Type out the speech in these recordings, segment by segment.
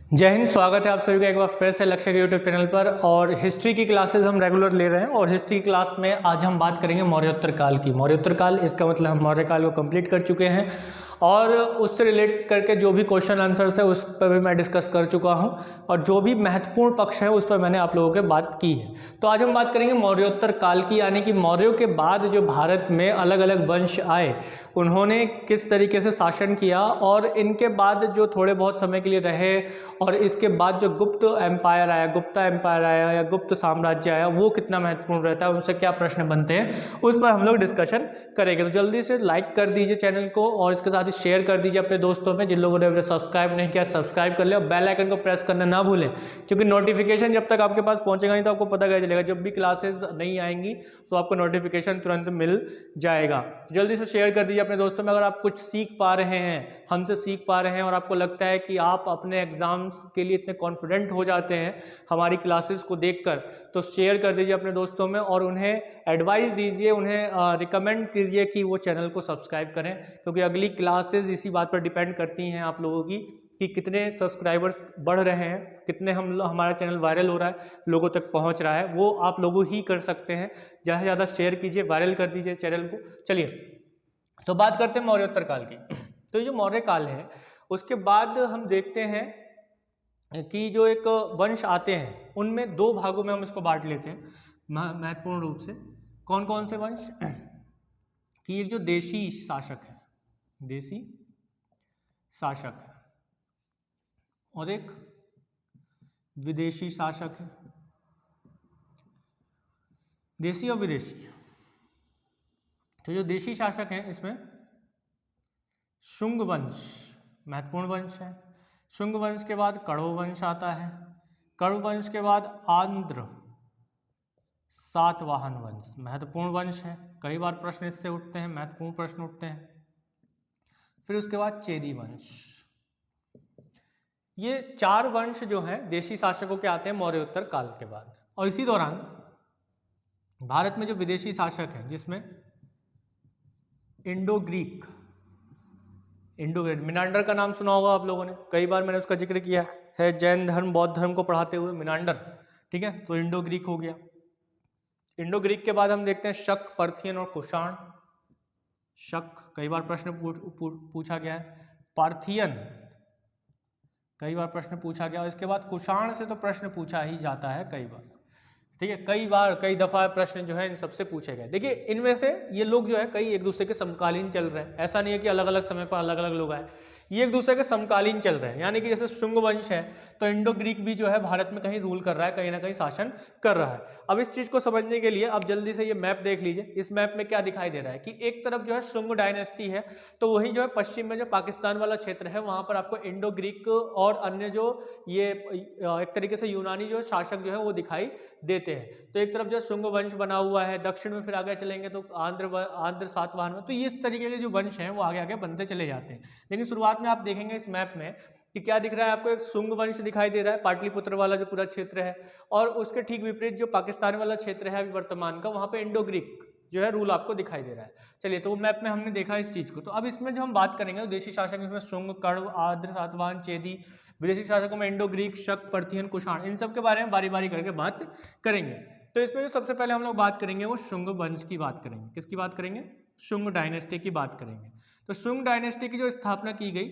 जय हिंद। स्वागत है आप सभी का एक बार फिर से लक्ष्य के यूट्यूब चैनल पर। और हिस्ट्री की क्लासेस हम रेगुलर ले रहे हैं और हिस्ट्री क्लास में आज हम बात करेंगे मौर्योत्तर काल की। मौर्योत्तर काल इसका मतलब हम मौर्य काल को कंप्लीट कर चुके हैं और उससे रिलेट करके जो भी क्वेश्चन आंसर्स है उस पर भी मैं डिस्कस कर चुका हूं और जो भी महत्वपूर्ण पक्ष है उस पर मैंने आप लोगों के बात की है। तो आज हम बात करेंगे मौर्योत्तर काल की, यानी कि मौर्यों के बाद जो भारत में अलग अलग वंश आए उन्होंने किस तरीके से शासन किया और इनके बाद जो थोड़े बहुत समय के लिए रहे और इसके बाद जो गुप्त एम्पायर आया, गुप्ता एम्पायर आया या गुप्त साम्राज्य आया, वो कितना महत्वपूर्ण रहता है, उनसे क्या प्रश्न बनते हैं, उस पर हम लोग डिस्कशन करेंगे। तो जल्दी से लाइक कर दीजिए चैनल को और इसके साथ ही शेयर कर दीजिए अपने दोस्तों में। जिन लोगों ने अभी सब्सक्राइब नहीं किया सब्सक्राइब कर ले और बेल आइकन को प्रेस करना ना भूलें, क्योंकि नोटिफिकेशन जब तक आपके पास पहुंचेगा नहीं तो आपको पता कैसे चलेगा। जब भी क्लासेस नहीं आएंगी तो आपको नोटिफिकेशन तुरंत मिल जाएगा। जल्दी से शेयर कर दीजिए अपने दोस्तों में। अगर आप कुछ सीख पा रहे हैं, हमसे सीख पा रहे हैं और आपको लगता है कि आप अपने एग्जाम्स के लिए इतने कॉन्फिडेंट हो जाते हैं हमारी क्लासेस को देखकर, तो शेयर कर दीजिए अपने दोस्तों में और उन्हें एडवाइस दीजिए, उन्हें रिकमेंड कीजिए कि वो चैनल को सब्सक्राइब करें, क्योंकि अगली क्लासेस इसी बात पर डिपेंड करती हैं आप लोगों की कि कितने सब्सक्राइबर्स बढ़ रहे हैं, कितने हमारा चैनल वायरल हो रहा है, लोगों तक पहुंच रहा है, वो आप लोगों ही कर सकते हैं। ज़्यादा से ज़्यादा शेयर कीजिए, वायरल कर दीजिए चैनल को। चलिए तो बात करते हैं मौर्योत्तर काल की। तो ये जो मौर्य काल है उसके बाद हम देखते हैं कि जो एक वंश आते हैं उनमें दो भागों में हम इसको बांट लेते हैं महत्वपूर्ण रूप से। कौन कौन से वंश कि एक जो देशी शासक है, देशी शासक है, और एक विदेशी शासक है। देशी और विदेशी। तो जो देशी शासक हैं इसमें शुंग वंश महत्वपूर्ण वंश है। शुंग वंश के बाद कण्व वंश आता है। कण्व वंश के बाद आंध्र सातवाहन वंश महत्वपूर्ण वंश है। कई बार प्रश्न इससे उठते हैं, महत्वपूर्ण प्रश्न उठते हैं। फिर उसके बाद चेदी वंश। ये चार वंश जो हैं देशी शासकों के आते हैं मौर्योत्तर काल के बाद। और इसी दौरान भारत में जो विदेशी शासक हैं जिसमें इंडो ग्रीक मिनांडर का नाम सुना होगा आप लोगों ने, कई बार मैंने उसका जिक्र किया है जैन धर्म बौद्ध धर्म को पढ़ाते हुए। मिनांडर, ठीक है, तो इंडो ग्रीक हो गया। इंडो ग्रीक के बाद हम देखते हैं शक, पार्थियन और कुषाण। शक कई बार प्रश्न पूछा गया है, पार्थियन कई बार प्रश्न पूछा गया और इसके बाद कुषाण से तो प्रश्न पूछा ही जाता है कई बार, ठीक है, कई बार कई दफा प्रश्न जो है इन सबसे पूछे गए। देखिए इनमें से ये लोग जो है कई एक दूसरे के समकालीन चल रहे हैं, ऐसा नहीं है कि अलग अलग समय पर अलग अलग लोग आए, ये एक दूसरे के समकालीन चल रहे हैं। यानी कि जैसे शुंग वंश है तो इंडो ग्रीक भी जो है भारत में कहीं रूल कर रहा है, कहीं ना कहीं शासन कर रहा है। अब इस चीज को समझने के लिए अब जल्दी से ये मैप देख लीजिए। इस मैप में क्या दिखाई दे रहा है कि एक तरफ जो है शुंग डायनेस्टी है, तो वही जो है पश्चिम में जो पाकिस्तान वाला क्षेत्र है वहां पर आपको इंडो ग्रीक और अन्य जो ये एक तरीके से यूनानी जो शासक जो है वो दिखाई देते हैं। तो एक तरफ जो शुंग वंश बना हुआ है, दक्षिण में फिर आगे चलेंगे तो आंध्र सातवाहन में, तो इस तरीके के जो वंश हैं वो आगे आगे बनते चले जाते हैं। लेकिन शुरुआत में आप देखेंगे इस मैप में कि क्या दिख रहा है आपको, एक शुंग वंश दिखाई दे रहा है, पाटलिपुत्र वाला जो पूरा क्षेत्र है, और उसके ठीक विपरीत जो पाकिस्तान वाला क्षेत्र है अभी वर्तमान का, वहां पे इंडो ग्रीक जो है रूल आपको दिखाई दे रहा है। चलिए तो वो मैप में हमने देखा इस चीज को। तो अब इसमें जो हम बात करेंगे तो देशी शासक इसमें शुंग, कण्व, आंध्र सातवाहन, चेदी। विदेशी शासकों में इंडो ग्रीक, शक, पार्थियन, कुषाण, इन सब के बारे में बारी बारी करके बात करेंगे। तो इसमें जो सबसे पहले हम लोग बात करेंगे वो शुंग वंश की बात करेंगे। किसकी बात करेंगे? शुंग डायनेस्टी की बात करेंगे। तो शुंग डायनेस्टी की जो स्थापना की गई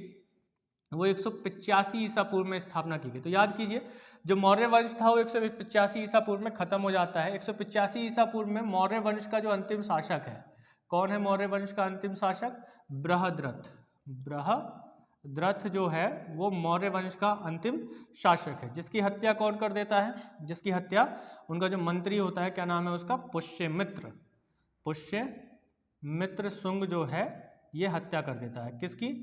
वो 185 ईसा पूर्व में स्थापना की गई। तो याद कीजिए जो मौर्य वंश था वो 185 ईसा पूर्व में खत्म हो जाता है। 185 ईसा पूर्व में मौर्य वंश का जो अंतिम शासक है, कौन है मौर्य वंश का अंतिम शासक? बृहद्रथ। बृहद्रथ जो है वो मौर्य वंश का अंतिम शासक है, जिसकी हत्या कौन कर देता है? जिसकी हत्या उनका जो मंत्री होता है, क्या नाम है उसका? पुष्यमित्र। पुष्यमित्र शुंग जो है ये हत्या कर देता है। किसकी?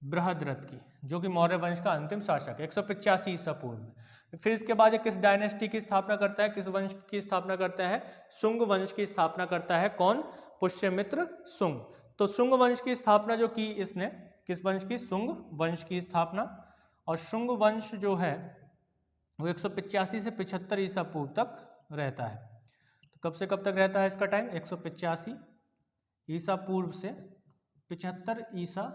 बृहद्रथ की, जो कि मौर्य वंश का अंतिम शासक है 185 ईसा पूर्व में। फिर इसके बाद ये किस डायनेस्टी की स्थापना करता है, किस वंश की स्थापना करता है? शुंग वंश की स्थापना करता है। कौन? पुष्यमित्र शुंग। तो शुंग वंश की स्थापना जो की इसने, किस वंश की? शुंग वंश की स्थापना। और शुंग वंश जो है वो 185 से 75 ईसा पूर्व तक रहता है। तो कब से कब तक रहता है इसका टाइम? 185 ईसा पूर्व से 75 ईसा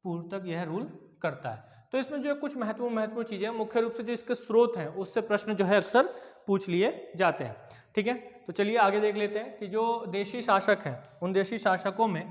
पूर्व तक यह रूल करता है। तो इसमें जो है कुछ महत्वपूर्ण चीजें हैं, मुख्य रूप से जो इसके स्रोत हैं उससे प्रश्न जो है अक्सर पूछ लिए जाते हैं। ठीक है, तो चलिए आगे देख लेते हैं कि जो देशी शासक हैं उन देशी शासकों में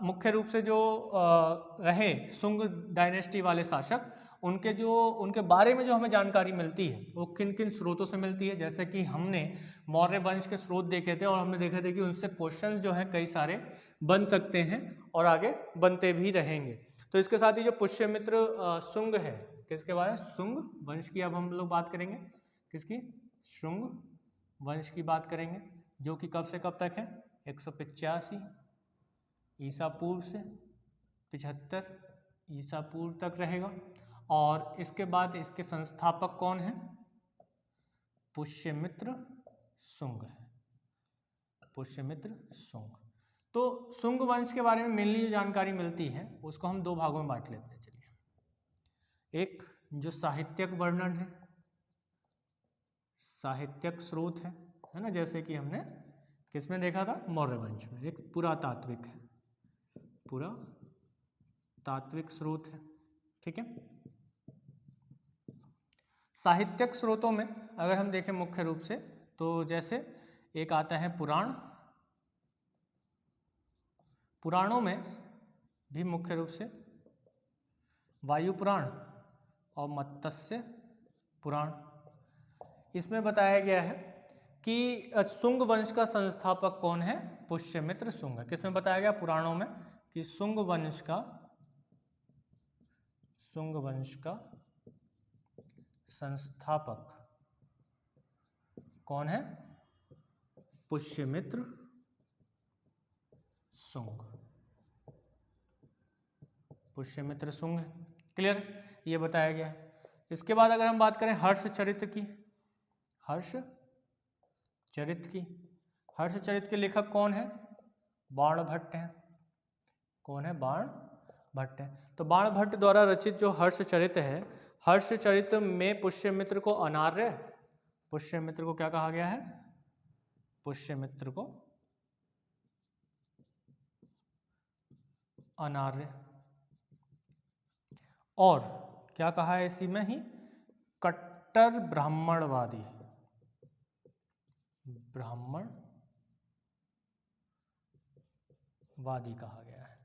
मुख्य रूप से जो रहे सुंग डायनेस्टी वाले शासक, उनके बारे में जो हमें जानकारी मिलती है वो किन किन स्रोतों से मिलती है। जैसे कि हमने मौर्य वंश के स्रोत देखे थे और हमने देखा था कि उनसे क्वेश्चन जो है कई सारे बन सकते हैं और आगे बनते भी रहेंगे। तो इसके साथ ही जो पुष्यमित्र शुंग है, किसके बारे में, शुंग वंश की अब हम लोग बात करेंगे, किसकी, शुंग वंश की बात करेंगे, जो कि कब से कब तक है, 185 ईसा पूर्व से 75 ईसा पूर्व तक रहेगा। और इसके बाद इसके संस्थापक कौन है, पुष्यमित्र शुंग है, पुष्यमित्र शुंग। तो शुंग वंश के बारे में मेनली जो जानकारी मिलती है उसको हम दो भागों में बांट लेते हैं। चलिए, एक जो साहित्यक वर्णन है, साहित्यक स्रोत है ना, जैसे कि हमने किसमें देखा था, मौर्य वंश में। एक पुरातात्विक है, पुरातात्विक स्रोत है। ठीक है, साहित्यक स्रोतों में अगर हम देखें मुख्य रूप से, तो जैसे एक आता है पुराण, पुराणों में भी मुख्य रूप से वायु पुराण और मत्स्य पुराण, इसमें बताया गया है कि शुंग वंश का संस्थापक कौन है, पुष्यमित्र शुंग है। किसमें बताया गया, पुराणों में, कि शुंग वंश का संस्थापक कौन है, पुष्यमित्र शुंग, पुष्यमित्र शुंग है। क्लियर, ये बताया गया है। इसके बाद अगर हम बात करें हर्षचरित की, हर्षचरित के लेखक कौन है, बाणभट्ट हैं। कौन है, बाणभट्ट है। तो बाणभट्ट द्वारा रचित जो हर्षचरित है, हर्षचरित में पुष्यमित्र को अनार्य, पुष्यमित्र को क्या कहा गया है, पुष्यमित्र को अनार्य, और क्या कहा है इसी में ही, कट्टर ब्राह्मणवादी, ब्राह्मणवादी कहा गया है।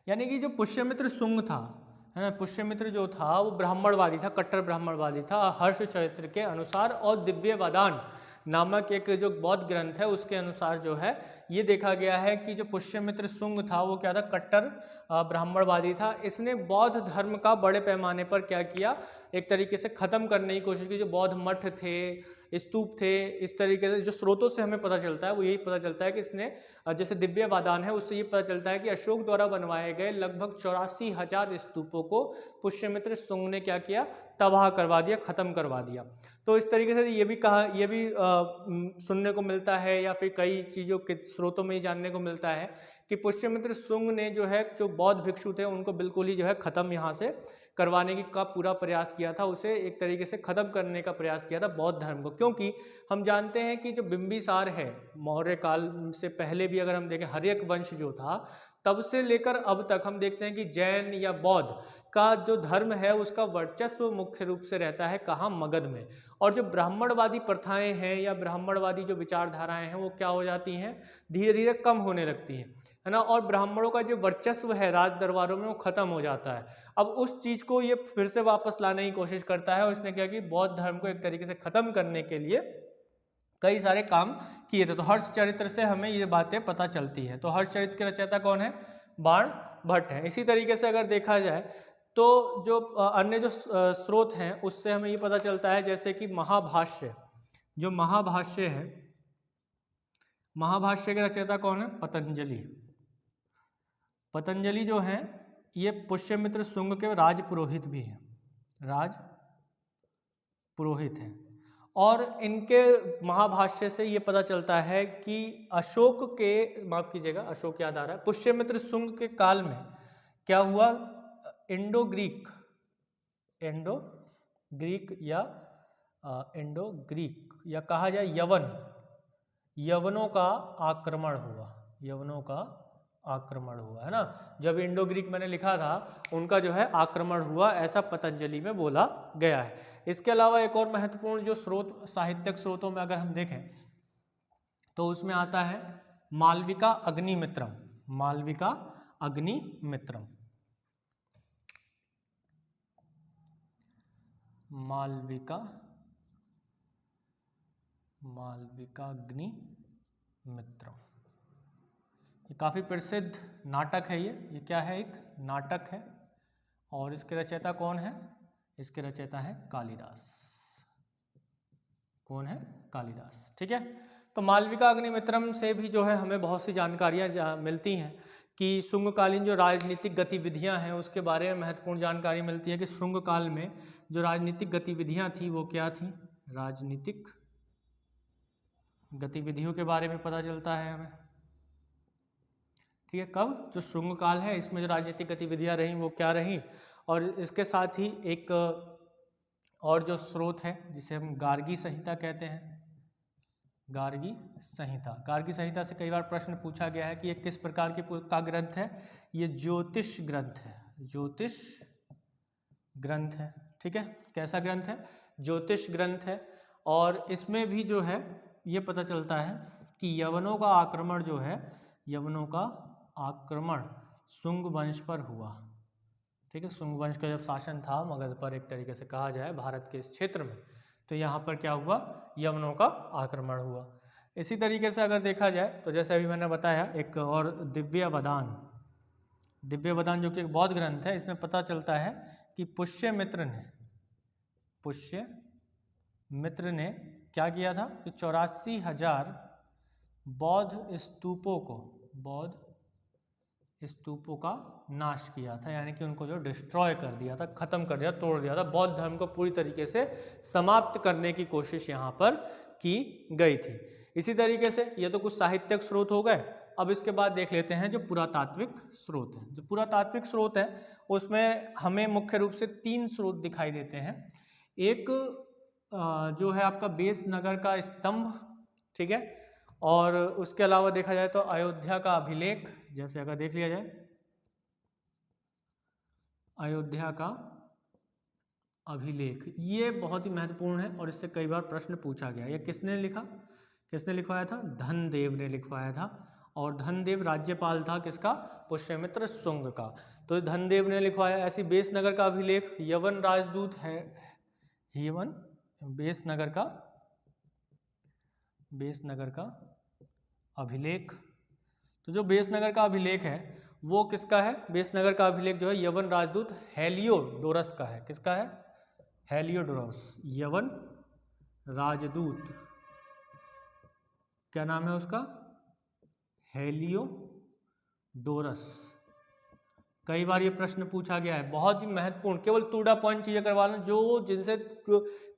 यानी कि जो पुष्यमित्र शुंग था, है ना, पुष्यमित्र जो था वो ब्राह्मणवादी था, कट्टर ब्राह्मणवादी था हर्षचरित्र के अनुसार। और दिव्यवादान नामक एक जो बौद्ध ग्रंथ है उसके अनुसार जो है ये देखा गया है कि जो पुष्यमित्र शुंग था वो क्या था, कट्टर ब्राह्मणवादी था। इसने बौद्ध धर्म का बड़े पैमाने पर क्या किया, एक तरीके से खत्म करने की कोशिश की। जो बौद्ध मठ थे, स्तूप थे, इस तरीके से जो स्रोतों से हमें पता चलता है वो यही पता चलता है कि इसने, जैसे दिव्यवादान है उससे ये पता चलता है कि अशोक द्वारा बनवाए गए लगभग 84,000 स्तूपों को पुष्यमित्र शुंग ने क्या किया, तबाह करवा दिया, खत्म करवा दिया। तो इस तरीके से ये भी सुनने को मिलता है, या फिर कई चीज़ों के स्रोतों में ही जानने को मिलता है कि पुष्यमित्र शुंग ने जो है, जो बौद्ध भिक्षु थे उनको बिल्कुल ही जो है खत्म यहाँ से करवाने का पूरा प्रयास किया था, उसे एक तरीके से खत्म करने का प्रयास किया था बौद्ध धर्म को। क्योंकि हम जानते हैं कि जो बिंबिसार है, मौर्य काल से पहले भी अगर हम देखें, हर्यक वंश जो था, तब से लेकर अब तक हम देखते हैं कि जैन या बौद्ध का जो धर्म है उसका वर्चस्व मुख्य रूप से रहता है कहाँ, मगध में। और जो ब्राह्मणवादी प्रथाएं हैं या ब्राह्मणवादी जो विचारधाराएं हैं वो क्या हो जाती हैं, धीरे धीरे कम होने लगती हैं, है ना। और ब्राह्मणों का जो वर्चस्व है राज दरबारों में वो खत्म हो जाता है। अब उस चीज को ये फिर से वापस लाने की कोशिश करता है और इसने क्या कि बौद्ध धर्म को एक तरीके से खत्म करने के लिए कई सारे काम किए थे। तो हर्षचरित्र से हमें ये बातें पता चलती हैं। तो हर्षचरित्र के रचयिता कौन है, बाणभट्ट है। इसी तरीके से अगर देखा जाए तो जो अन्य जो स्रोत हैं उससे हमें ये पता चलता है, जैसे कि महाभाष्य, जो महाभाष्य है, महाभाष्य के रचयिता कौन है, पतंजलि। पतंजलि जो है ये पुष्यमित्र शुंग के राज पुरोहित भी हैं, राज पुरोहित हैं। और इनके महाभाष्य से ये पता चलता है कि अशोक के, माफ कीजिएगा अशोक याद आ रहा है, पुष्यमित्र शुंग के काल में क्या हुआ, इंडो ग्रीक या कहा जाए यवनों का आक्रमण हुआ, यवनों का आक्रमण हुआ, है ना। जब इंडो ग्रीक मैंने लिखा था उनका जो है आक्रमण हुआ, ऐसा पतंजलि में बोला गया है। इसके अलावा एक और महत्वपूर्ण जो स्रोत साहित्यिक स्रोतों में अगर हम देखें तो उसमें आता है मालविका अग्निमित्रम। मालविका अग्निमित्रम, मालविका अग्निमित्रम, ये काफी प्रसिद्ध नाटक है। ये क्या है, एक नाटक है और इसके रचयिता कौन है, इसके रचयिता है कालिदास। कौन है, कालिदास, ठीक है। तो मालविका अग्निमित्रम से भी जो है हमें बहुत सी जानकारियां मिलती हैं कि शुंगकालीन जो राजनीतिक गतिविधियां हैं उसके बारे में महत्वपूर्ण जानकारी मिलती है कि शुंग काल में जो राजनीतिक गतिविधियां थी वो क्या थी, राजनीतिक गतिविधियों के बारे में पता चलता है हमें, ठीक है। कब, जो शुंग काल है इसमें जो राजनीतिक गतिविधियां रहीं वो क्या रहीं। और इसके साथ ही एक और जो स्रोत है जिसे हम गार्गी संहिता कहते हैं, गार्गी संहिता। गार्गी संहिता से कई बार प्रश्न पूछा गया है कि ये किस प्रकार का ग्रंथ है, ये ज्योतिष ग्रंथ है, ज्योतिष ग्रंथ है, ठीक है। कैसा ग्रंथ है, ज्योतिष ग्रंथ है। और इसमें भी जो है ये पता चलता है कि यवनों का आक्रमण जो है, यवनों का आक्रमण शुंग वंश पर हुआ, ठीक है। शुंग वंश का जब शासन था मगध पर, एक तरीके से कहा जाए भारत के इस क्षेत्र में, तो यहाँ पर क्या हुआ, यवनों का आक्रमण हुआ। इसी तरीके से अगर देखा जाए तो जैसे अभी मैंने बताया एक और दिव्यवदान, दिव्यवदान जो कि एक बौद्ध ग्रंथ है, इसमें पता चलता है कि पुष्यमित्र ने क्या किया था कि 84,000 बौद्ध स्तूपों का नाश किया था, यानी कि उनको जो डिस्ट्रॉय कर दिया था, खत्म कर दिया, तोड़ दिया था, बौद्ध धर्म को पूरी तरीके से समाप्त करने की कोशिश यहाँ पर की गई थी। इसी तरीके से ये तो कुछ साहित्यिक स्रोत हो गए। अब इसके बाद देख लेते हैं जो पुरातात्विक स्रोत है। जो पुरातात्विक स्रोत है उसमें हमें मुख्य रूप से 3 स्रोत दिखाई देते हैं। एक जो है आपका बेस नगर का स्तंभ, ठीक है। और उसके अलावा देखा जाए तो अयोध्या का अभिलेख, जैसे अगर देख लिया जाए अयोध्या का अभिलेख, ये बहुत ही महत्वपूर्ण है और इससे कई बार प्रश्न पूछा गया। ये किसने लिखा, किसने लिखवाया था, धनदेव ने लिखवाया था। और धनदेव राज्यपाल था किसका, पुष्यमित्र शुंग का। तो धनदेव ने लिखवाया। ऐसी बेस नगर का अभिलेख, यवन राजदूत है, यवन बेस नगर का अभिलेख। तो जो बेस नगर का अभिलेख है वो किसका है, बेस नगर का अभिलेख जो है यवन राजदूत हेलियोडोरस का है। किसका है, हेलियोडोरस, यवन राजदूत, क्या नाम है उसका, हेलियोडोरस। कई बार ये प्रश्न पूछा गया है, बहुत ही महत्वपूर्ण, केवल टू द पॉइंट चीजें करवा लो, जो जिनसे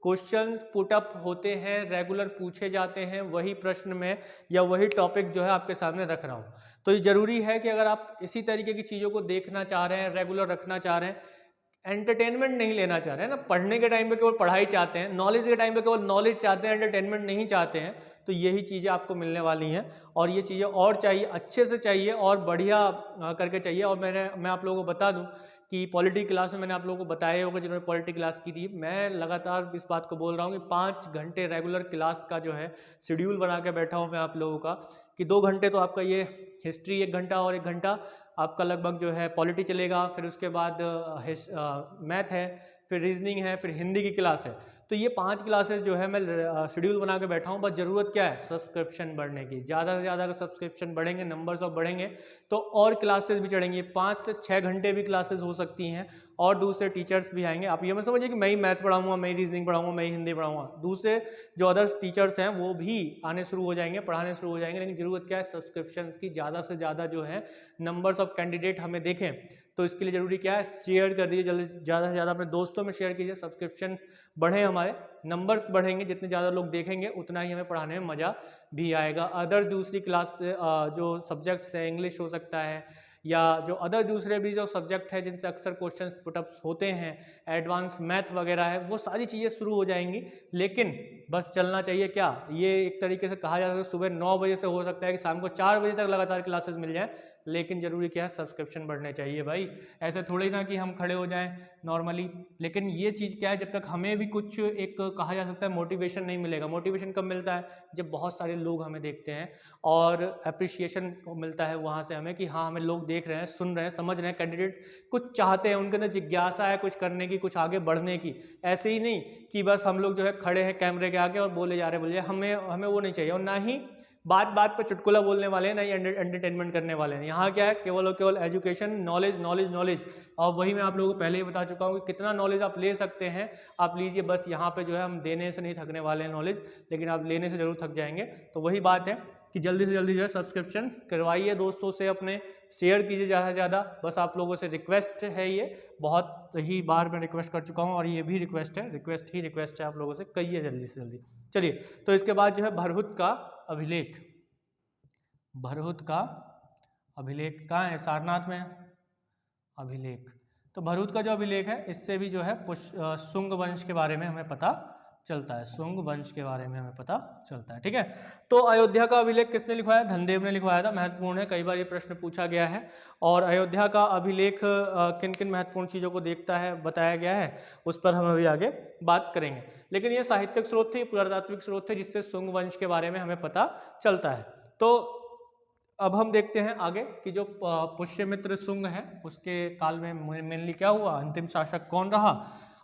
क्वेश्चंस पुट अप होते हैं, रेगुलर पूछे जाते हैं, वही प्रश्न में या वही टॉपिक जो है आपके सामने रख रहा हूँ। तो ये जरूरी है कि अगर आप इसी तरीके की चीज़ों को देखना चाह रहे हैं, रेगुलर रखना चाह रहे हैं, एंटरटेनमेंट नहीं लेना चाह रहे हैं ना, पढ़ने के टाइम पे केवल पढ़ाई चाहते हैं, नॉलेज के टाइम पे केवल नॉलेज चाहते हैं, एंटरटेनमेंट नहीं चाहते हैं, तो यही चीज़ें आपको मिलने वाली हैं। और ये चीज़ें और चाहिए, अच्छे से चाहिए और बढ़िया करके चाहिए। और मैं आप लोगों को बता दूं कि पॉलिटी क्लास में मैंने आप लोगों को बताया होगा, जिन्होंने पॉलिटी क्लास की थी, मैं लगातार इस बात को बोल रहा हूँ कि 5 घंटे रेगुलर क्लास का जो है शेड्यूल बना के बैठा हूँ मैं आप लोगों का, कि 2 घंटे तो आपका ये हिस्ट्री 1 घंटा और 1 घंटा आपका लगभग जो है पॉलिटी चलेगा, फिर उसके बाद मैथ है, फिर रीजनिंग है, फिर हिंदी की क्लास है। तो ये 5 क्लासेस जो है मैं शेड्यूल बना के बैठा हूँ। बस ज़रूरत क्या है, सब्सक्रिप्शन बढ़ने की। ज़्यादा से ज़्यादा अगर सब्सक्रिप्शन बढ़ेंगे, नंबर्स ऑफ बढ़ेंगे, तो और क्लासेस भी चढ़ेंगी। 5 से 6 घंटे भी क्लासेस हो सकती हैं और दूसरे टीचर्स भी आएंगे। आप ये मत समझिए कि मैं ही मैथ पढ़ाऊँगा, मैं ही रीजनिंग पढ़ाऊँगा, मैं ही हिंदी पढ़ाऊँगा। दूसरे जो अदर्स टीचर्स हैं वो भी आने शुरू हो जाएंगे, पढ़ाने शुरू हो जाएंगे। लेकिन ज़रूरत क्या है, सब्सक्रिप्शन की। ज़्यादा से ज़्यादा जो है नंबर्स ऑफ कैंडिडेट हमें देखें, तो इसके लिए ज़रूरी क्या है, शेयर कर दीजिए जल्दी, ज़्यादा से ज़्यादा अपने दोस्तों में शेयर कीजिए। सब्सक्रिप्शन बढ़े, हमारे नंबर्स बढ़ेंगे, जितने ज़्यादा लोग देखेंगे उतना ही हमें पढ़ाने में मज़ा भी आएगा। अदर दूसरी क्लास से जो सब्जेक्ट्स हैं, इंग्लिश हो सकता है या जो अदर दूसरे भी जो सब्जेक्ट है जिनसे अक्सर क्वेश्चंस पुटअप्स होते हैं, एडवांस मैथ वगैरह है, वो सारी चीज़ें शुरू हो जाएंगी। लेकिन बस चलना चाहिए क्या, ये एक तरीके से कहा जा सकता है सुबह 9 बजे से हो सकता है कि शाम को 4 बजे तक लगातार क्लासेस मिल जाए, लेकिन जरूरी क्या है, सब्सक्रिप्शन बढ़ने चाहिए भाई। ऐसे थोड़ी ना कि हम खड़े हो जाएं नॉर्मली। लेकिन ये चीज़ क्या है, जब तक हमें भी कुछ एक कहा जा सकता है मोटिवेशन नहीं मिलेगा। मोटिवेशन कब मिलता है, जब बहुत सारे लोग हमें देखते हैं और अप्रिसिएशन मिलता है वहाँ से हमें कि हाँ हमें लोग देख रहे हैं, सुन रहे हैं, समझ रहे हैं, कैंडिडेट कुछ चाहते हैं, उनके अंदर जिज्ञासा है कुछ करने की, कुछ आगे बढ़ने की। ऐसे ही नहीं कि बस हम लोग जो है खड़े हैं कैमरे के आगे और बोले जा रहे, हमें वो नहीं चाहिए। और ना ही बात बात पर चुटकुला बोलने वाले हैं, ना ही एंटरटेनमेंट करने वाले हैं। यहाँ क्या है, केवल और केवल एजुकेशन, नॉलेज नॉलेज नॉलेज। और वही मैं आप लोगों को पहले ही बता चुका हूँ कि कितना नॉलेज आप ले सकते हैं आप लीजिए। बस यहाँ पे जो है हम देने से नहीं थकने वाले हैं नॉलेज, लेकिन आप लेने से जरूर थक जाएंगे। तो वही बात है कि जल्दी से जल्दी जो है सब्सक्रिप्शन करवाइए दोस्तों से अपने, शेयर कीजिए ज़्यादा से ज़्यादा। बस आप लोगों से रिक्वेस्ट है, ये बहुत ही बार मैं रिक्वेस्ट कर चुका हूँ और ये भी रिक्वेस्ट है, रिक्वेस्ट है आप लोगों से, कहिए जल्दी से जल्दी। चलिए, तो इसके बाद जो है भरहुत का अभिलेख। भरहुत का अभिलेख कहाँ है, सारनाथ में है अभिलेख। तो भरहुत का जो अभिलेख है, इससे भी जो है शुंग वंश के बारे में हमें पता चलता है, शुंग वंश के बारे में हमें पता चलता है। ठीक है, तो अयोध्या का अभिलेख किसने लिखवाया, धनदेव ने लिखवाया था। महत्वपूर्ण है, कई बार ये प्रश्न पूछा गया है। और अयोध्या का अभिलेख किन किन महत्वपूर्ण चीज़ों को देखता है, बताया गया है, उस पर हम अभी आगे बात करेंगे। लेकिन ये साहित्यिक स्रोत थे, पुरातात्विक स्रोत थे, जिससे शुंग वंश के बारे में हमें पता चलता है। तो अब हम देखते हैं आगे कि जो पुष्यमित्र शुंग है उसके काल में मेनली क्या हुआ, अंतिम शासक कौन रहा,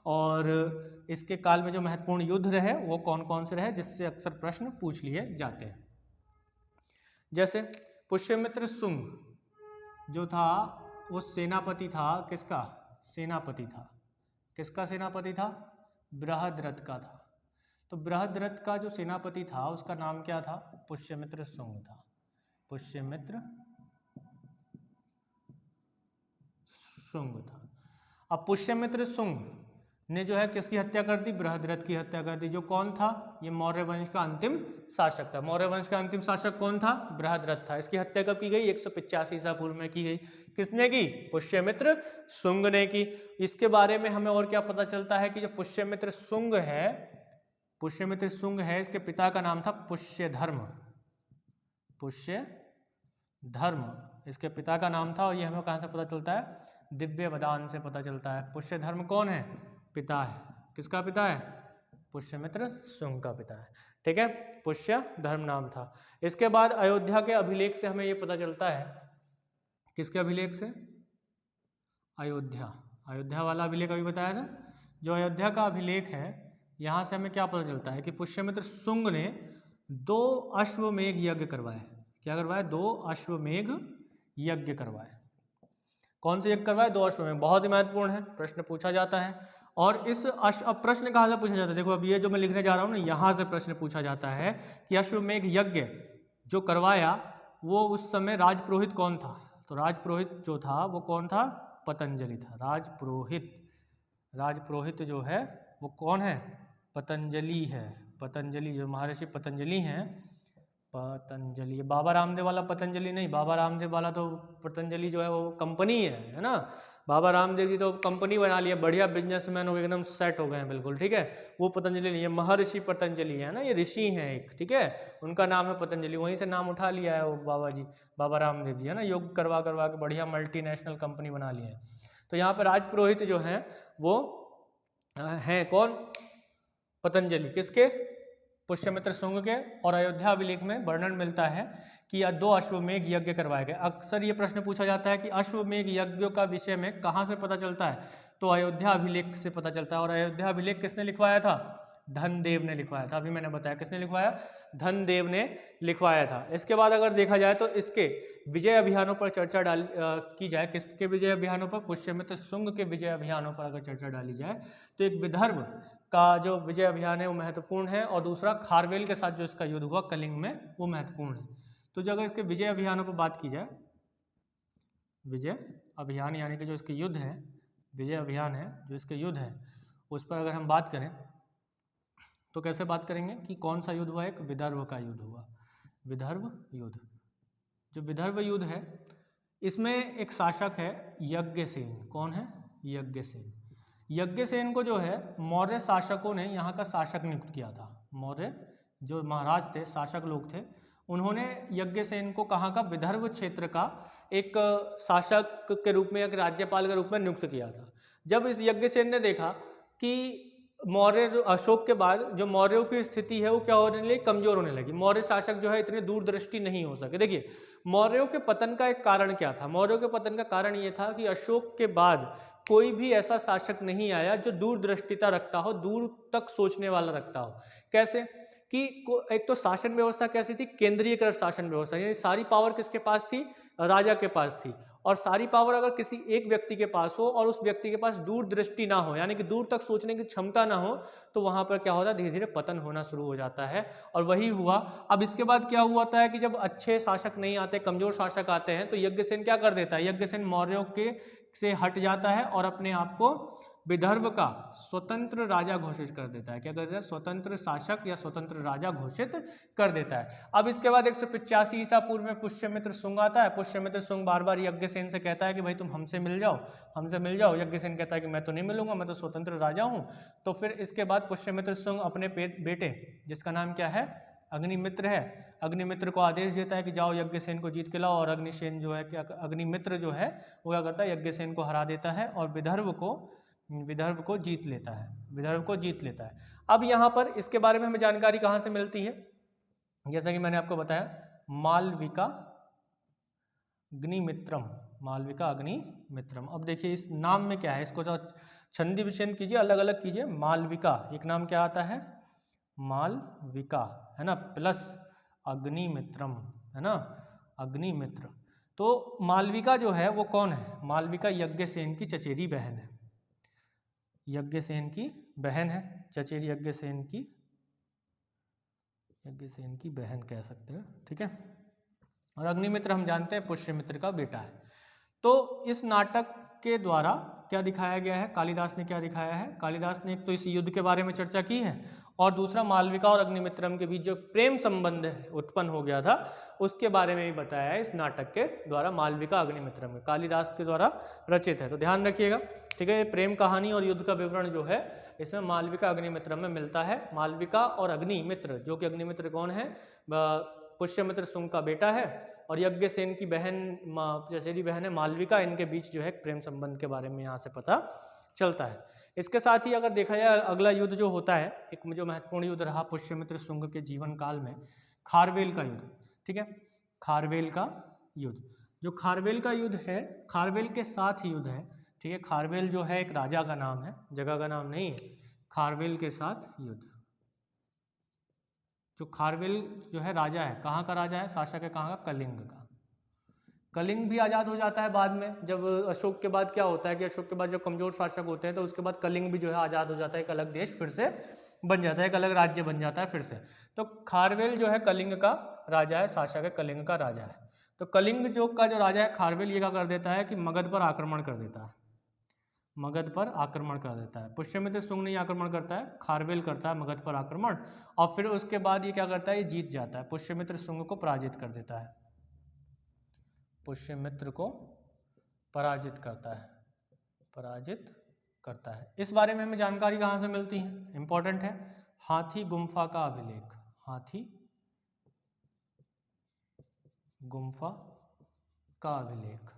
और इसके काल में जो महत्वपूर्ण युद्ध रहे वो कौन कौन से रहे, जिससे अक्सर प्रश्न पूछ लिए जाते हैं। जैसे पुष्यमित्र शुंग जो था वो सेनापति था, किसका सेनापति था, किसका सेनापति था, बृहद्रथ का था। तो बृहद्रथ का जो सेनापति था उसका नाम क्या था, पुष्यमित्र शुंग था, पुष्यमित्र शुंग था। अब पुष्यमित्र शुंग ने जो है किसकी हत्या कर दी, बृहद्रथ की हत्या कर दी, जो कौन था, ये मौर्य वंश का अंतिम शासक था। मौर्य वंश का अंतिम शासक कौन था, बृहद्रथ था। इसकी हत्या कब की गई, 185 ईसा पूर्व में की गई। किसने की, पुष्यमित्र शुंग ने की। इसके बारे में हमें और क्या पता चलता है कि जो पुष्यमित्र शुंग है, पुष्यमित्र शुंग है, इसके पिता का नाम था पुष्यधर्म, पुष्यधर्म इसके पिता का नाम था। और ये हमें कहाँ से पता चलता है, दिव्य वदान से पता चलता है। पुष्यधर्म कौन है, पिता है, किसका पिता है, पुष्यमित्र शुंग का पिता है। ठीक है, पुष्यधर्म नाम था। इसके बाद अयोध्या के अभिलेख से हमें ये पता चलता है, किसके अभिलेख से, अयोध्या वाला अभिलेख अभी बताया था। जो अयोध्या का अभिलेख है, यहाँ से हमें क्या पता चलता है कि पुष्यमित्र शुंग ने 2 अश्वमेघ यज्ञ करवाए। क्या करवाए, 2 अश्वमेघ यज्ञ करवाए। कौन से यज्ञ करवाए, 2 अश्वमेघ। बहुत ही महत्वपूर्ण है, प्रश्न पूछा जाता है। और इस अब प्रश्न कहाँ से पूछा जाता है, देखो अब ये जो मैं लिखने जा रहा हूँ ना, यहाँ से प्रश्न पूछा जाता है कि अश्वमेघ यज्ञ जो करवाया वो उस समय राजपुरोहित कौन था। तो राजपुरोहित जो था वो कौन था, पतंजलि था। राजपुरोहित जो है वो कौन है, पतंजलि है। पतंजलि जो महर्षि पतंजलि हैं, पतंजलि, बाबा रामदेव वाला पतंजलि नहीं, बाबा रामदेव वाला तो पतंजलि जो है वो कंपनी है ना। बाबा रामदेव जी तो कंपनी बना लिया, बढ़िया बिजनेसमैन हो गए, एकदम सेट हो गए हैं बिल्कुल। ठीक है, वो पतंजलि नहीं है, महर्षि पतंजलि है ना, ये ऋषि हैं एक। ठीक है, उनका नाम है पतंजलि, वहीं से नाम उठा लिया है वो बाबा जी, बाबा रामदेव जी है ना, योग करवा करवा के बढ़िया मल्टीनेशनल कंपनी बना लिया है। तो यहाँ पर राजपुरोहित जो है वो हैं कौन, पतंजलि, किसके, पुष्यमित्र शुंग के। और अयोध्या अभिलेख में वर्णन मिलता है कि 2 अश्वमेघ यज्ञ करवाए गए। अक्सर ये प्रश्न पूछा जाता है कि अश्वमेघ यज्ञों का विषय में कहाँ से पता चलता है, तो अयोध्या अभिलेख से पता चलता है। और अयोध्या अभिलेख किसने लिखवाया था, धनदेव ने लिखवाया था। अभी मैंने बताया किसने लिखवाया, धनदेव ने लिखवाया था। इसके बाद अगर देखा जाए तो इसके विजय अभियानों पर चर्चा की जाए, किसके विजय अभियानों पर, पुष्यमित्र शुंग के विजय अभियानों पर अगर चर्चा डाली जाए तो एक विदर्भ का जो विजय अभियान है वो महत्वपूर्ण है, और दूसरा खारवेल के साथ जो इसका युद्ध हुआ कलिंग में, वो महत्वपूर्ण है। तो जो अगर इसके विजय अभियानों पर बात की जाए, विजय अभियान यानी कि जो इसके युद्ध है, विजय अभियान है जो इसके युद्ध है, उस पर अगर हम बात करें तो कैसे बात करेंगे कि कौन सा युद्ध हुआ, एक विदर्भ का युद्ध हुआ, विदर्भ युद्ध। जो विदर्भ युद्ध है इसमें एक शासक है यज्ञसेन। कौन है, यज्ञसेन। यज्ञसेन को जो है मौर्य शासकों ने यहाँ का शासक नियुक्त किया था। मौर्य जो महाराज थे, शासक लोग थे, उन्होंने यज्ञसेन को कहाँ का, विदर्भ क्षेत्र का एक शासक के रूप में, एक राज्यपाल के रूप में नियुक्त किया था। जब इस यज्ञसेन ने देखा कि मौर्य अशोक के बाद जो मौर्यों की स्थिति है वो क्या होने लगी, कमजोर होने लगी। मौर्य शासक जो है इतने दूरदृष्टि नहीं हो सके। देखिए मौर्यों के पतन का एक कारण क्या था, मौर्यों के पतन का कारण ये था कि अशोक के बाद कोई भी ऐसा शासक नहीं आया जो दूरदृष्टिता रखता हो, दूर तक सोचने वाला रखता हो। कैसे कि एक तो शासन व्यवस्था कैसी थी, केंद्रीयकृत शासन व्यवस्था, यानी सारी पावर किसके पास थी, राजा के पास थी। और सारी पावर अगर किसी एक व्यक्ति के पास हो और उस व्यक्ति के पास दूरदृष्टि ना हो, यानी कि दूर तक सोचने की क्षमता ना हो, तो वहां पर क्या होता है, धीरे धीरे पतन होना शुरू हो जाता है। और वही हुआ। अब इसके बाद क्या हुआ था कि जब अच्छे शासक नहीं आते, कमजोर शासक आते हैं, तो यज्ञसेन क्या कर देता है, यज्ञसेन मौर्यों के से हट जाता है और अपने आप को विदर्भ का स्वतंत्र राजा घोषित कर देता है। क्या कर देता है, स्वतंत्र शासक या स्वतंत्र राजा घोषित कर देता है। अब इसके बाद 185 ईसा पूर्व में पुष्यमित्र शुंग आता है। पुष्यमित्र शुंग बार बार यज्ञसेन से कहता है कि भाई तुम हमसे मिल जाओ, हमसे मिल जाओ। यज्ञसेन कहता है कि मैं तो नहीं मिलूंगा, मैं तो स्वतंत्र राजा हूं। तो फिर इसके बाद पुष्यमित्र शुंग अपने बेटे, जिसका नाम क्या है, अग्निमित्र है, अग्निमित्र को आदेश देता है कि जाओ यज्ञसेन को जीत के लाओ। और अग्निसेन जो है, अग्निमित्र जो है वो क्या करता है, यज्ञसेन को हरा देता है और विदर्भ को जीत लेता है, विदर्भ को जीत लेता है। अब यहाँ पर इसके बारे में हमें जानकारी कहाँ से मिलती है, जैसा कि मैंने आपको बताया, मालविका अग्निमित्रम, मालविका अग्निमित्रम। अब देखिए इस नाम में क्या है, इसको जो छंदी विच्छेद कीजिए, अलग अलग कीजिए। मालविका एक नाम क्या आता है, मालविका, है ना, प्लस अग्निमित्रम, है ना, अग्निमित्र। तो मालविका जो है वो कौन है, मालविका यज्ञसेन की चचेरी बहन है, यज्ञसेन की बहन है, चचेरी यज्ञसेन की बहन कह सकते हैं, ठीक है। और अग्निमित्र हम जानते हैं पुष्यमित्र का बेटा है। तो इस नाटक के द्वारा क्या दिखाया गया है, कालिदास ने क्या दिखाया है, कालिदास ने एक तो इस युद्ध के बारे में चर्चा की है, और दूसरा मालविका और अग्निमित्रम के बीच जो प्रेम संबंध उत्पन्न हो गया था उसके बारे में भी बताया है इस नाटक के द्वारा। मालविका अग्निमित्रम में कालिदास के द्वारा रचित है, तो ध्यान रखिएगा, ठीक है। प्रेम कहानी और युद्ध का विवरण जो है इसमें मालविका अग्निमित्रम में मिलता है। मालविका और अग्निमित्र, जो कि अग्निमित्र कौन है, पुष्यमित्र शुंग का बेटा है, और यज्ञसेन की बहन, चचेरी बहन है मालविका, इनके बीच जो है प्रेम संबंध के बारे में यहाँ से पता चलता है। इसके साथ ही अगर देखा जाए अगला युद्ध जो होता है, एक जो महत्वपूर्ण युद्ध रहा पुष्यमित्र शुंग के जीवन काल में, खारवेल का युद्ध, ठीक है, खारवेल का युद्ध। जो खारवेल का युद्ध है, खारवेल के साथ ही युद्ध है, ठीक है। खारवेल जो है एक राजा का नाम है, जगह का नाम नहीं है। खारवेल के साथ युद्ध, जो खारवेल जो है राजा है, कहाँ का राजा है, शासक है कहाँ का, कलिंग का। कलिंग भी आज़ाद हो जाता है बाद में, जब अशोक के बाद क्या होता है कि अशोक के बाद जब कमजोर शासक होते हैं तो उसके बाद कलिंग भी जो है आज़ाद हो जाता है, एक अलग देश फिर से बन जाता है, एक अलग राज्य बन जाता है फिर से। तो खारवेल जो है कलिंग का राजा है, शासक है, कलिंग का राजा है। तो कलिंग जो राजा है खारवेल, ये क्या कर देता है कि मगध पर आक्रमण कर देता है, मगध पर आक्रमण कर देता है। पुष्यमित्र शुंग नहीं आक्रमण करता है, खारवेल करता है मगध पर आक्रमण, और फिर उसके बाद ये क्या करता है, ये जीत जाता है, पुष्यमित्र शुंग को पराजित कर देता है, पुष्यमित्र को पराजित करता है, पराजित करता है। इस बारे में हमें जानकारी कहाँ से मिलती है, इंपॉर्टेंट है, हाथी गुम्फा का अभिलेख, हाथी गुम्फा का अभिलेख।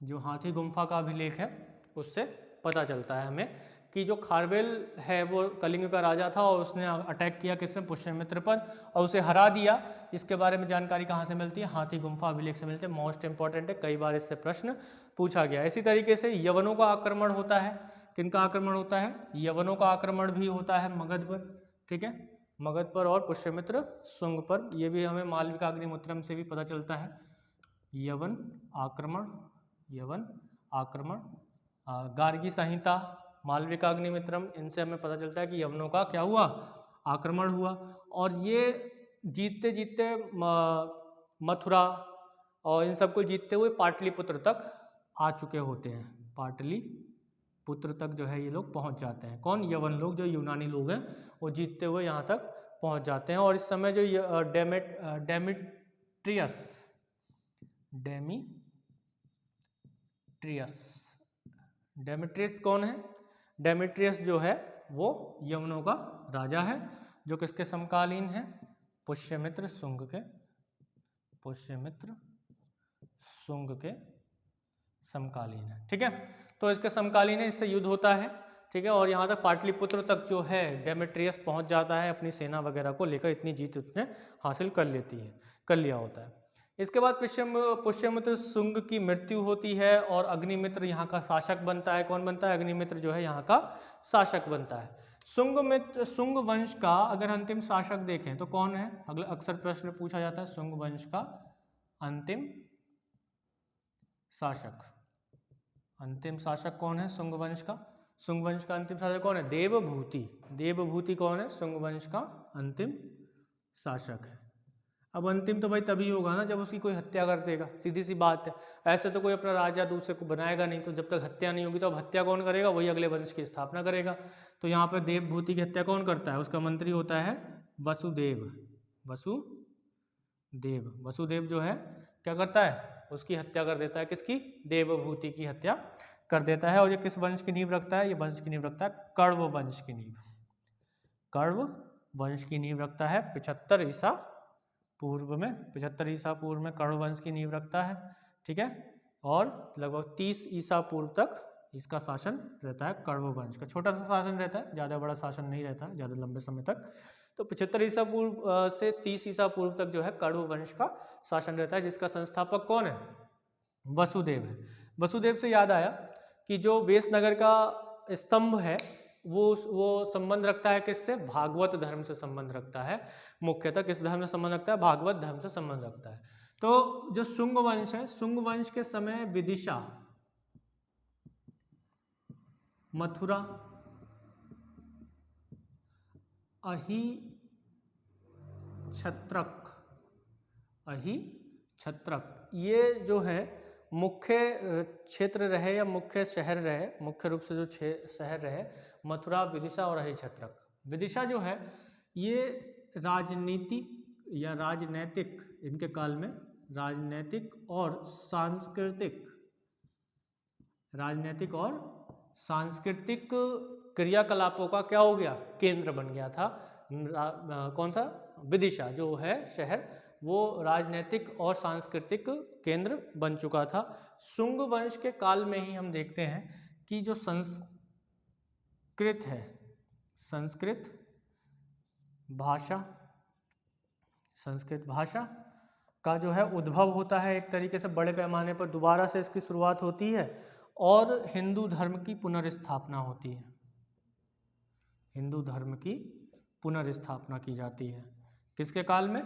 जो हाथी गुम्फा का अभिलेख है उससे पता चलता है हमें कि जो खारवेल है वो कलिंग का राजा था और उसने अटैक किया किसमें, पुष्यमित्र पर, और उसे हरा दिया। इसके बारे में जानकारी कहाँ से मिलती है, हाथी गुम्फा अभिलेख से मिलती है। मोस्ट इंपॉर्टेंट है, कई बार इससे प्रश्न पूछा गया। इसी तरीके से यवनों का आक्रमण होता है, किनका आक्रमण होता है, यवनों का आक्रमण भी होता है मगध पर, ठीक है, मगध पर और पुष्यमित्र शुंग पर। यह भी हमें मालविका अग्निमित्रम से भी पता चलता है। यवन आक्रमण, यवन आक्रमण, गार्गी संहिता, मालविका अग्निमित्रम, इनसे हमें पता चलता है कि यवनों का क्या हुआ, आक्रमण हुआ। और ये जीतते जीतते मथुरा और इन सबको जीतते हुए पाटलिपुत्र तक आ चुके होते हैं, पाटलिपुत्र तक जो है ये लोग पहुंच जाते हैं। कौन, यवन लोग, जो यूनानी लोग हैं वो जीतते हुए यहाँ तक पहुंच जाते हैं। और इस समय जो डेमेट्रियस कौन है, डेमेट्रियस जो है वो यवनों का राजा है, जो किसके समकालीन है, पुष्यमित्र शुंग के पुष्यमित्र शुंग के समकालीन है। ठीक है, तो इसके समकालीन है, इससे युद्ध होता है। ठीक है, और यहाँ तक पाटलिपुत्र तक जो है डेमेट्रियस पहुंच जाता है अपनी सेना वगैरह को लेकर, इतनी जीत उसने हासिल कर लिया होता है। इसके बाद पुष्यमित्र शुंग की मृत्यु होती है और अग्निमित्र यहाँ का शासक बनता है। कौन बनता है? अग्निमित्र जो है यहाँ का शासक बनता है। शुंग वंश का अगर अंतिम शासक देखें तो कौन है? अगला अक्सर प्रश्न पूछा जाता है, शुंग वंश का अंतिम शासक। अंतिम शासक कौन है शुंग वंश का? शुंग वंश का अंतिम शासक कौन है? देवभूति। देवभूति कौन है? शुंग वंश का अंतिम शासक है। अब अंतिम तो भाई तभी होगा ना जब उसकी कोई हत्या कर देगा, सीधी सी बात है। ऐसे तो कोई अपना राजा दूसरे को बनाएगा नहीं, तो जब तक हत्या नहीं होगी तो अब हत्या कौन करेगा? वही अगले वंश की स्थापना करेगा। तो यहाँ पर देवभूति की हत्या कौन करता है? उसका मंत्री होता है वसुदेव। वसुदेव जो है क्या करता है? उसकी हत्या कर देता है। किसकी? देवभूति की हत्या कर देता है। और ये किस वंश की नींव रखता है? ये वंश की नींव रखता है कण्व वंश की नींव। कण्व वंश की नींव रखता है 75 ईसा पूर्व में। 75 ईसा पूर्व में कण्व वंश की नींव रखता है। ठीक है, और लगभग 30 ईसा पूर्व तक इसका शासन रहता है कण्व वंश का। छोटा सा शासन रहता है, ज़्यादा बड़ा शासन नहीं रहता है ज़्यादा लंबे समय तक। तो 75 ईसा पूर्व से 30 ईसा पूर्व तक जो है कण्व वंश का शासन रहता है, जिसका संस्थापक कौन है? वसुदेव है। वसुदेव से याद आया कि जो वेशनगर का स्तंभ है वो संबंध रखता है किससे? भागवत धर्म से संबंध रखता है। मुख्यतः किस धर्म से संबंध रखता है? भागवत धर्म से संबंध रखता है। तो जो शुंग वंश है, शुंग वंश के समय विदिशा, मथुरा, अहिछत्रक ये जो है मुख्य क्षेत्र रहे या मुख्य शहर रहे, मुख्य रूप से जो शहर रहे मथुरा, विदिशा और अहिछत्रक। विदिशा जो है ये राजनीतिक या राजनैतिक, इनके काल में राजनैतिक और सांस्कृतिक क्रियाकलापों का क्या हो गया? केंद्र बन गया था। कौन सा? विदिशा जो है शहर, वो राजनीतिक और सांस्कृतिक केंद्र बन चुका था। शुंग वंश के काल में ही हम देखते हैं कि जो संस्कृत है, संस्कृत भाषा का जो है उद्भव होता है एक तरीके से बड़े पैमाने पर, दोबारा से इसकी शुरुआत होती है और हिंदू धर्म की पुनर्स्थापना होती है। हिंदू धर्म की पुनर्स्थापना की जाती है किसके काल में?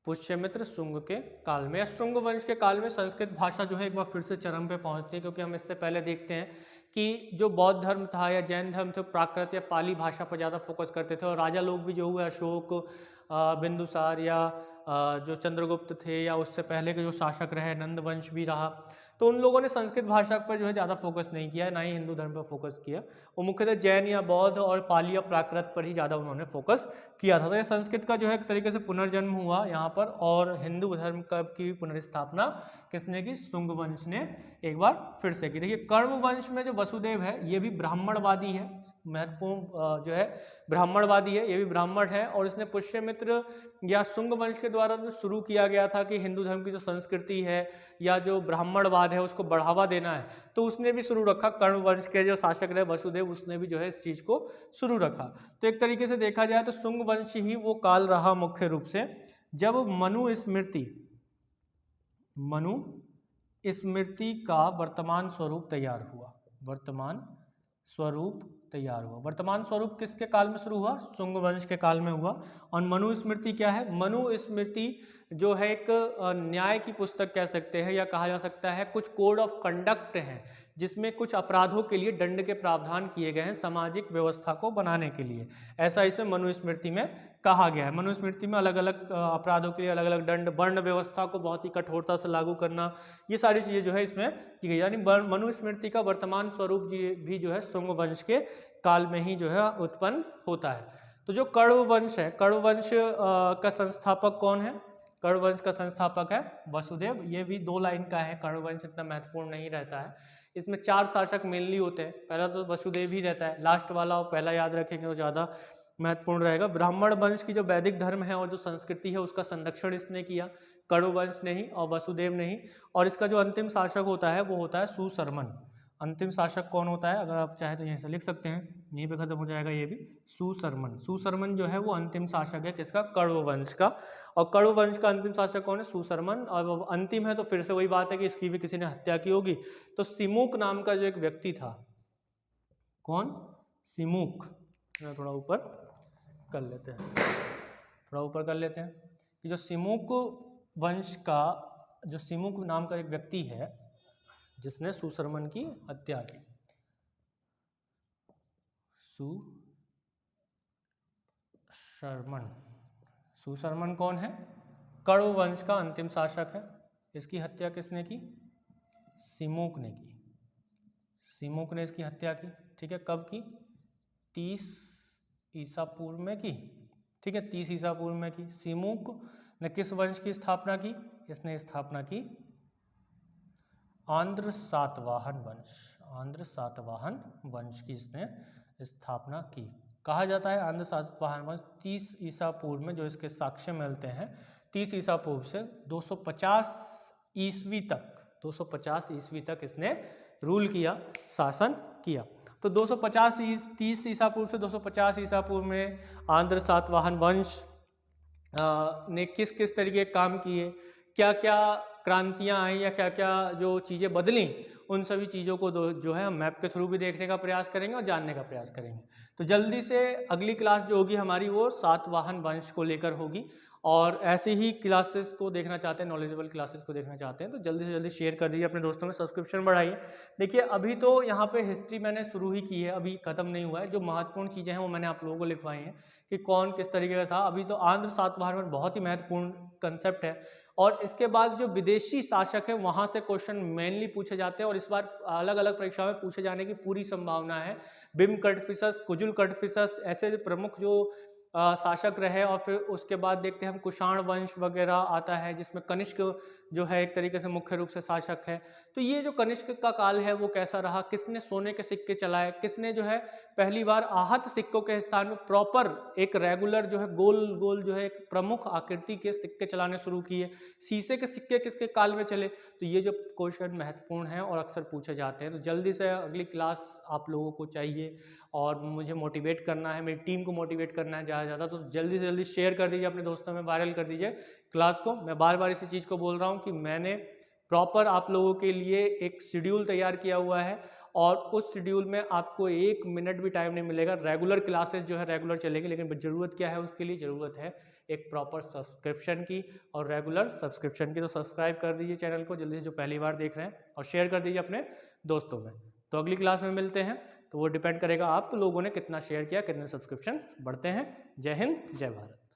पुष्यमित्र शुंग के काल में। या शुंग वंश के काल में संस्कृत भाषा जो है एक बार फिर से चरम पे पहुंचती है, क्योंकि हम इससे पहले देखते हैं कि जो बौद्ध धर्म था या जैन धर्म थे प्राकृत या पाली भाषा पर ज़्यादा फोकस करते थे, और राजा लोग भी जो हुए अशोक, बिंदुसार या जो चंद्रगुप्त थे या उससे पहले के जो शासक रहे, नंद वंश भी रहा, तो उन लोगों ने संस्कृत भाषा पर जो है ज़्यादा फोकस नहीं किया, ना ही हिंदू धर्म पर फोकस किया। वो मुख्यतः जैन या बौद्ध और पाली या प्राकृत पर ही ज़्यादा उन्होंने फोकस किया था। तो ये संस्कृत का जो है एक तरीके से पुनर्जन्म हुआ यहाँ पर, और हिंदू धर्म की पुनर्स्थापना किसने की? शुंग वंश ने एक बार फिर से की। देखिए कण्व वंश में जो वसुदेव है ये भी ब्राह्मणवादी है, महत्वपूर्ण जो है ब्राह्मणवादी है, ये भी ब्राह्मण है, और इसने पुष्यमित्र या शुंग वंश के द्वारा जो शुरू किया गया था कि हिंदू धर्म की जो संस्कृति है या जो ब्राह्मणवाद है उसको बढ़ावा देना है, तो उसने भी शुरू रखा। कण्व वंश के जो शासक रहे वसुदेव, उसने भी जो है इस चीज को शुरू रखा। तो एक तरीके से देखा जाए तो शुंग वंश ही वो काल रहा मुख्य रूप से जब मनुस्मृति का वर्तमान स्वरूप तैयार हुआ। वर्तमान स्वरूप किसके काल में शुरू हुआ? शुंग वंश के काल में हुआ। और मनुस्मृति क्या है? मनुस्मृति जो है एक न्याय की पुस्तक कह सकते हैं, या कहा जा सकता है कुछ कोड ऑफ कंडक्ट है, जिसमें कुछ अपराधों के लिए दंड के प्रावधान किए गए हैं सामाजिक व्यवस्था को बनाने के लिए। ऐसा इसमें मनुस्मृति में कहा गया है। मनुस्मृति में अलग अलग अपराधों के लिए अलग अलग दंड, वर्ण व्यवस्था को बहुत ही कठोरता से लागू करना, ये सारी चीजें जो है इसमें की गई। यानी मनुस्मृति का वर्तमान स्वरूप भी जो है शुंग वंश के काल में ही जो है उत्पन्न होता है। तो जो कण्व वंश है, कण्व वंश का संस्थापक कौन है? कण्व वंश का संस्थापक है वसुदेव। ये भी 2 लाइन का है, कण्व वंश इतना महत्वपूर्ण नहीं रहता है। इसमें 4 शासक मेनली होते हैं, पहला तो वसुदेव ही रहता है, लास्ट वाला और पहला याद रखेंगे तो ज़्यादा महत्वपूर्ण रहेगा। ब्राह्मण वंश की जो वैदिक धर्म है और जो संस्कृति है उसका संरक्षण इसने किया। कण्ववंश नहीं और वसुदेव नहीं। और इसका जो अंतिम शासक होता है वो होता है सुशर्मन। अंतिम शासक कौन होता है, अगर आप चाहे तो यहीं से लिख सकते हैं, यहीं पे खत्म हो जाएगा ये भी, सुशर्मन। सुशर्मन जो है वो अंतिम शासक है किसका, कण्ववंश का। और कण्ववंश का अंतिम शासक कौन है, सुशर्मन। और वो अंतिम है तो फिर से वही बात है कि इसकी भी किसी ने हत्या की होगी। तो सिमुक नाम का जो एक व्यक्ति था, कौन, सिमुक, थोड़ा ऊपर कर लेते हैं, थोड़ा ऊपर कर लेते हैं कि जो सिमुक वंश का, जो सिमुक नाम का एक व्यक्ति है जिसने सुशर्मन की हत्या की, सुशर्मन। सुशर्मन कौन है, कण्ववंश का अंतिम शासक है। इसकी हत्या किसने की, सिमुक ने की। सिमुक ने इसकी हत्या की, ठीक है। कब की, 30 ईसा पूर्व में की, ठीक है, 30 ईसा पूर्व में की। सिमुक ने किस वंश की स्थापना की, इसने स्थापना की आंध्र सातवाहन वंश, आंध्र सातवाहन वंश की इसने स्थापना की। कहा जाता है आंध्र सातवाहन वंश 30 ईसा पूर्व में, जो इसके साक्ष्य मिलते हैं 30 ईसा पूर्व से 250 ईस्वी तक, 250 ईस्वी तक इसने रूल किया, शासन किया। तो 30 ईसा पूर्व से 250 ईसा पूर्व में आंध्र सातवाहन वंश ने किस किस तरीके के काम किए, क्या क्या क्रांतियां आई या क्या क्या जो चीज़ें बदली, उन सभी चीज़ों को जो है हम मैप के थ्रू भी देखने का प्रयास करेंगे और जानने का प्रयास करेंगे। तो जल्दी से अगली क्लास जो होगी हमारी वो सातवाहन वंश को लेकर होगी। और ऐसे ही क्लासेस को देखना चाहते हैं, नॉलेजेबल क्लासेस को देखना चाहते हैं तो जल्दी से जल्दी शेयर कर दीजिए अपने दोस्तों में, सब्सक्रिप्शन बढ़ाइए। देखिए अभी तो यहाँ पे हिस्ट्री मैंने शुरू ही की है, अभी खत्म नहीं हुआ है। जो महत्वपूर्ण चीज़ें हैं वो मैंने आप लोगों को लिखवाई हैं कि कौन किस तरीके का था। अभी तो आंध्र सातवाहन बहुत ही महत्वपूर्ण कंसेप्ट है। और इसके बाद जो विदेशी शासक है वहां से क्वेश्चन मेनली पूछे जाते हैं और इस बार अलग अलग परीक्षा में पूछे जाने की पूरी संभावना है। बिम कटफिसस, कुजुल कटफिसस, ऐसे प्रमुख जो शासक रहे। और फिर उसके बाद देखते हैं हम कुषाण वंश वगैरह आता है जिसमें कनिष्क जो है एक तरीके से मुख्य रूप से शासक है। तो ये जो कनिष्क का काल है वो कैसा रहा, किसने सोने के सिक्के चलाए, किसने जो है पहली बार आहत सिक्कों के स्थान में प्रॉपर एक रेगुलर जो है गोल गोल जो है एक प्रमुख आकृति के सिक्के चलाने शुरू किए, शीशे के सिक्के किसके काल में चले। तो ये जो क्वेश्चन महत्वपूर्ण है और अक्सर पूछे जाते हैं। तो जल्दी से अगली क्लास आप लोगों को चाहिए और मुझे मोटिवेट करना है, मेरी टीम को मोटिवेट करना है ज़्यादा, तो जल्दी से जल्दी शेयर कर दीजिए अपने दोस्तों में, वायरल कर दीजिए क्लास को। मैं बार बार इसी चीज़ को बोल रहा हूँ कि मैंने प्रॉपर आप लोगों के लिए एक शेड्यूल तैयार किया हुआ है और उस शेड्यूल में आपको 1 मिनट भी टाइम नहीं मिलेगा। रेगुलर क्लासेस जो है रेगुलर चलेगी, लेकिन ज़रूरत क्या है उसके लिए, ज़रूरत है एक प्रॉपर सब्सक्रिप्शन की और रेगुलर सब्सक्रिप्शन की। तो सब्सक्राइब कर दीजिए चैनल को जल्दी से जो पहली बार देख रहे हैं और शेयर कर दीजिए अपने दोस्तों में। तो अगली क्लास में मिलते हैं, तो वो डिपेंड करेगा आप लोगों ने कितना शेयर किया, कितने सब्सक्रिप्शन बढ़ते हैं। जय हिंद, जय भारत।